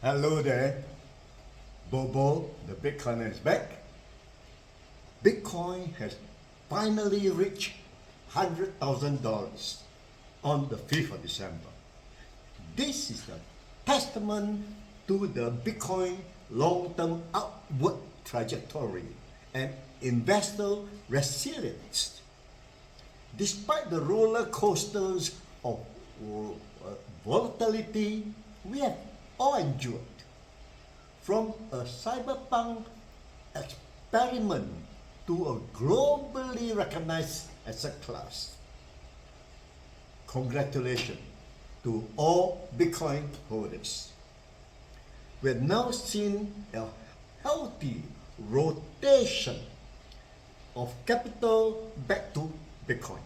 Hello there, BoBo the Bitcoiner is back. Bitcoin has finally reached $100,000 on the 5th of December. This is a testament to the Bitcoin long-term upward trajectory and investor resilience. Despite the roller coasters of volatility we have all endured, from a cyberpunk experiment to a globally recognized asset class. Congratulations to all Bitcoin holders. We have now seen a healthy rotation of capital back to Bitcoin,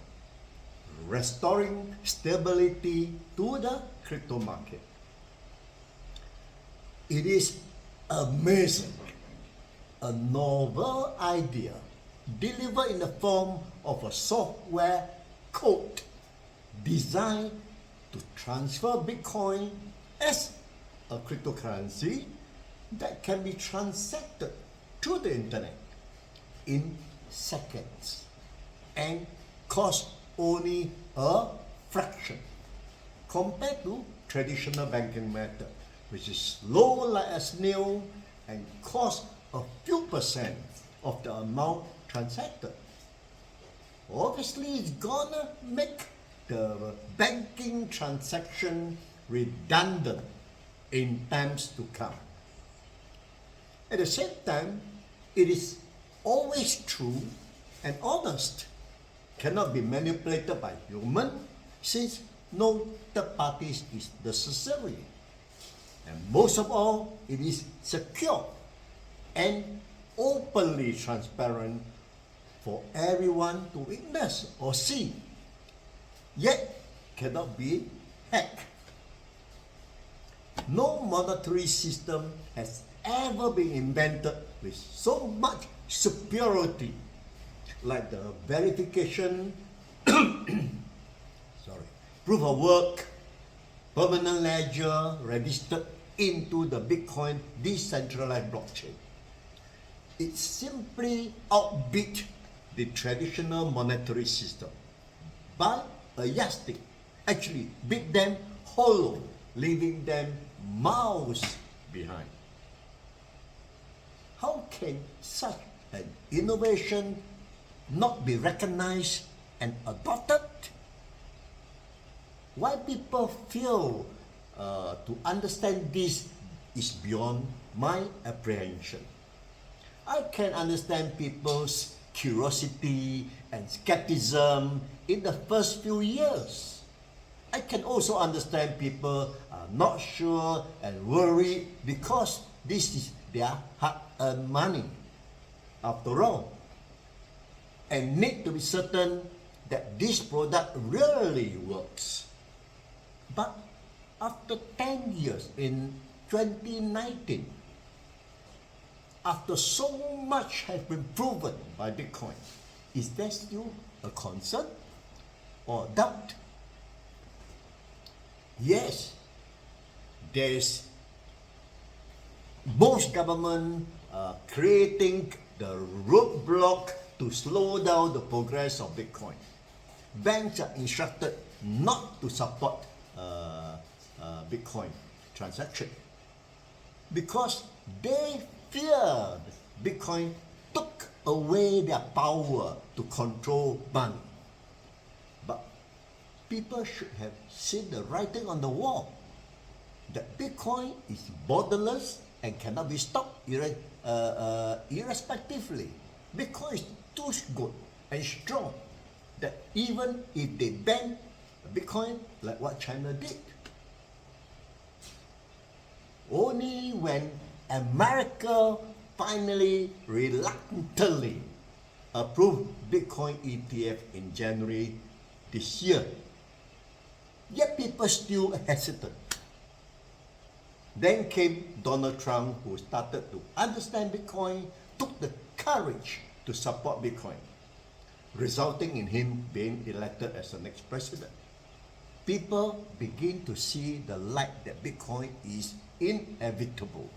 restoring stability to the crypto market. It is amazing, a novel idea delivered in the form of a software code designed to transfer Bitcoin as a cryptocurrency that can be transacted through the internet in seconds and cost only a fraction compared to traditional banking method, which is low like a snail and cost a few percent of the amount transacted. Obviously, it's gonna make the banking transaction redundant in times to come. At the same time, it is always true and honest, cannot be manipulated by human since no third parties is necessary. And most of all, it is secure and openly transparent for everyone to witness or see, yet cannot be hacked. No monetary system has ever been invented with so much superiority like the verification, proof of work, permanent ledger registered into the Bitcoin decentralized blockchain. It simply outbeat the traditional monetary system by a yardstick, actually beat them hollow, leaving them miles behind. How can such an innovation not be recognized and adopted? Why people fail to understand this is beyond my apprehension. I can understand people's curiosity and skepticism in the first few years. I can also understand people are not sure and worried because this is their hard-earned money, after all, and need to be certain that this product really works. But after 10 years in 2019, after so much has been proven by Bitcoin, is there still a concern or doubt? Yes, there is most government creating the roadblock to slow down the progress of Bitcoin. Banks are instructed not to support Bitcoin transaction because they fear Bitcoin took away their power to control money. But people should have seen the writing on the wall that Bitcoin is borderless and cannot be stopped irrespectively. Bitcoin is too good and strong that even if they ban Bitcoin like what China did, only when America finally reluctantly approved Bitcoin ETF in January this year, yet people still hesitant. Then came Donald Trump, who started to understand Bitcoin, took the courage to support Bitcoin, resulting in him being elected as the next president. people begin to see the light that Bitcoin is inevitable.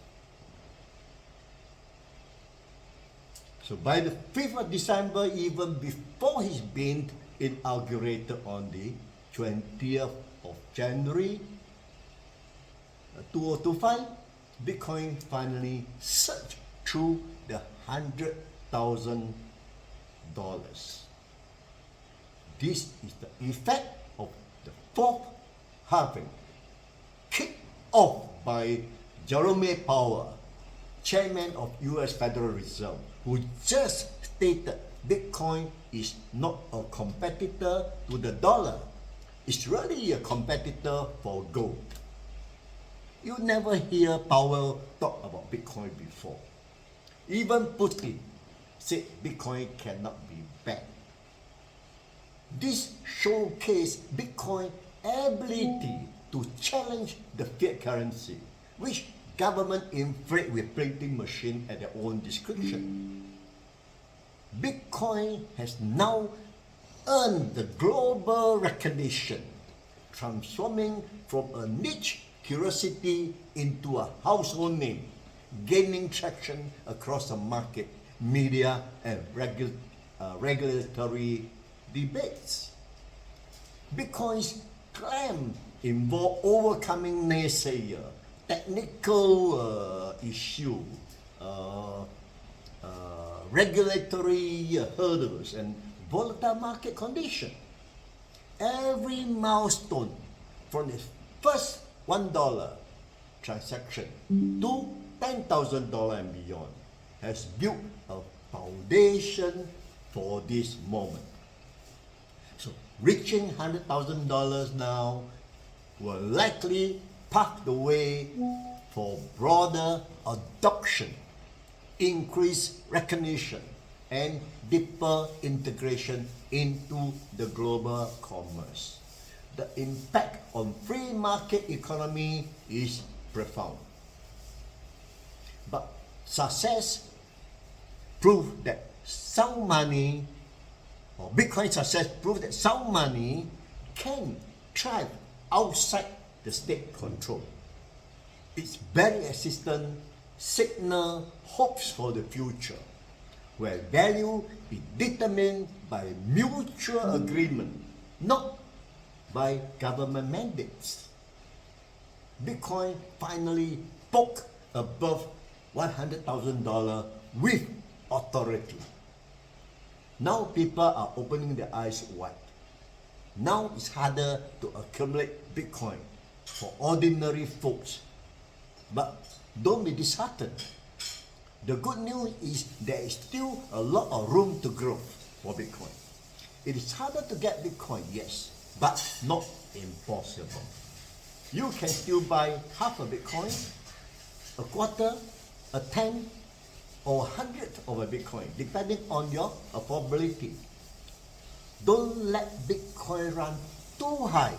So by the 5th of December, even before he's been inaugurated on the 20th of January 2025, Bitcoin finally surged through the $100,000. This is the effect of the fourth halving, kicked off by Jerome Powell, chairman of US Federal Reserve, who just stated Bitcoin is not a competitor to the dollar. It's really a competitor for gold. You never hear Powell talk about Bitcoin before. Even Putin said Bitcoin cannot be banned. This showcased Bitcoin's ability to challenge the fiat currency, which government inflate with printing machine at their own discretion. Bitcoin has now earned the global recognition, transforming from a niche curiosity into a household name, gaining traction across the market, media, and regulatory debates. Bitcoin's claim involve overcoming naysayer, technical issue, regulatory hurdles, and volatile market condition. Every milestone from the first $1 transaction to $10,000 and beyond has built a foundation for this moment. So reaching $100,000 now will likely pave the way for broader adoption, increased recognition, and deeper integration into the global commerce. The impact on free market economy is profound. But success proved that sound money, or Bitcoin success proved that sound money can thrive outside the state control. Its very existence signals hopes for the future, where value is determined by mutual agreement, not by government mandates. Bitcoin finally broke above $100,000 with authority. Now people are opening their eyes wide. Now it's harder to accumulate Bitcoin for ordinary folks. But don't be disheartened. The good news is there is still a lot of room to grow for Bitcoin. It is harder to get Bitcoin, yes, but not impossible. You can still buy half a Bitcoin, a quarter, a tenth, or 100th of a Bitcoin, depending on your affordability. Don't let Bitcoin run too high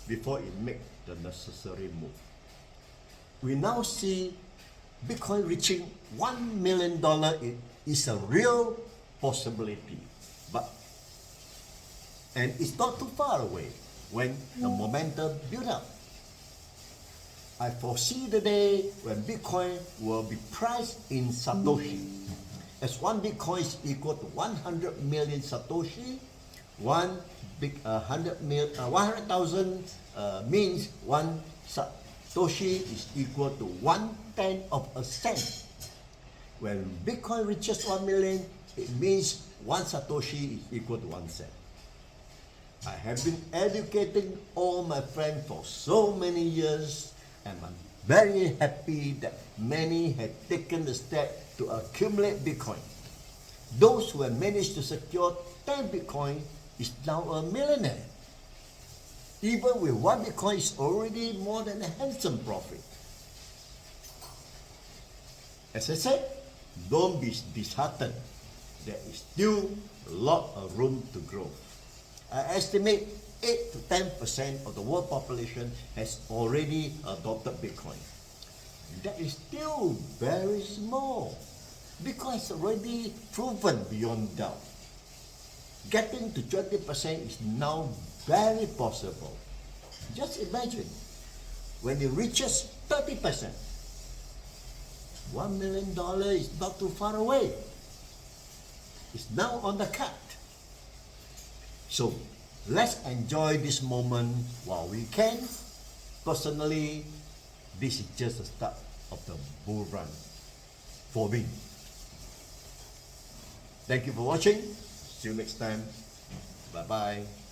before it makes the necessary move. We now see Bitcoin reaching $1 million is a real possibility, and it's not too far away when the momentum builds up. I foresee the day when Bitcoin will be priced in Satoshi. As one Bitcoin is equal to 100 million Satoshi, 100,000 means one Satoshi is equal to 1/10 of a cent. When Bitcoin reaches 1 million, it means one Satoshi is equal to 1 cent. I have been educating all my friends for so many years, and I'm very happy that many have taken the step to accumulate Bitcoin. Those who have managed to secure 10 Bitcoin is now a millionaire. Even with 1 Bitcoin is already more than a handsome profit. As I said, don't be disheartened. There is still a lot of room to grow. I estimate 8 to 10% of the world population has already adopted Bitcoin. That is still very small. Bitcoin is already proven beyond doubt. Getting to 20% is now very possible. Just imagine, when it reaches 30%, $1 million is not too far away. It's now on the cut. So let's enjoy this moment while we can. Personally, this is just the start of the bull run for me. Thank you for watching. See you next time. Bye bye.